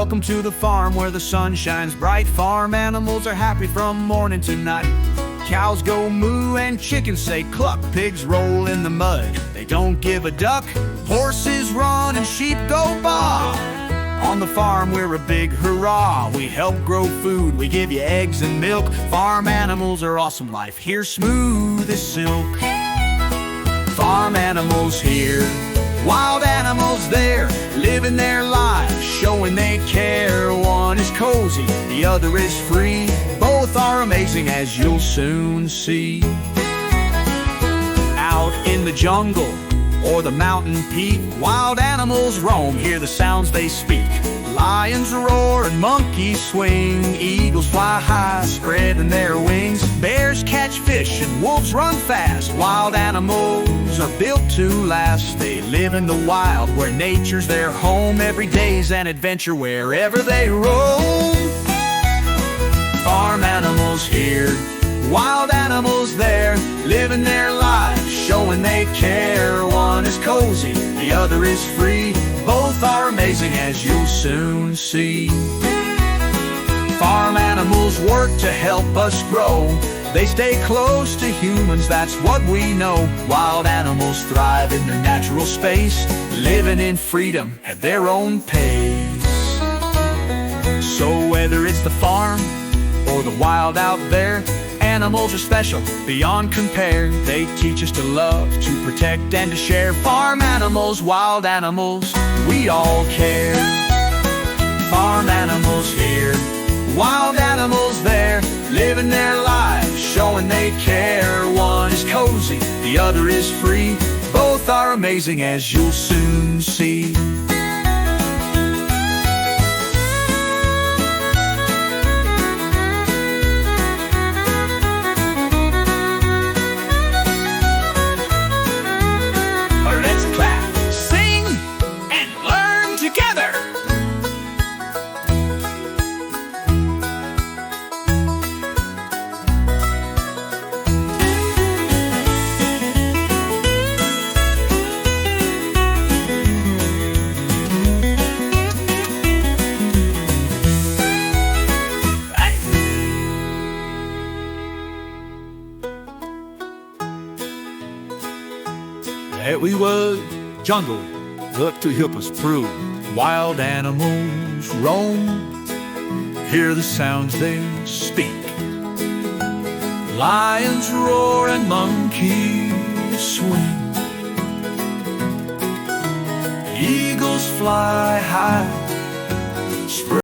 Welcome to the farm where the sun shines bright. Farm animals are happy from morning to night. Cows go moo and chickens say cluck. Pigs roll in the mud, they don't give a duck. Horses run and sheep go baa. On the farm we're a big hurrah. We help grow food, we give you eggs and milk. Farm animals are awesome, life here smooth as silk. Farm animals here, wild animals there, living their lives, showing they care. One is cozy, the other is free. Both are amazing, as you'll soon see. Out in the jungle or the mountain peak, wild animals roam, hear the sounds they speak. Lions roar and monkeys swing, eagles fly high, spreading their wings. Bears catch fish and wolves run fast. Wild animals are built to last. They live in the wild where nature's their home. Every day's an adventure wherever they roam. Farm animals here, wild animals there, living their lives, showing they care. One is cozy, the other is free. Both are amazing, as you'll soon see. Farm animals work to help us grow. They stay close to humans, that's what we know. Wild animals thrive in their natural space, living in freedom at their own pace. So whether it's the farm or the wild out there, animals are special, beyond compare. They teach us to love, to protect, and to share. Farm animals, wild animals, we all care. Farm animals here, wild animals there, living their lives, showing they care. One is cozy, the other is free. Both are amazing, as you'll soon see. There we were, jungle, look to help us through. Wild animals roam, hear the sounds they speak. Lions roar and monkeys swing. Eagles fly high, spread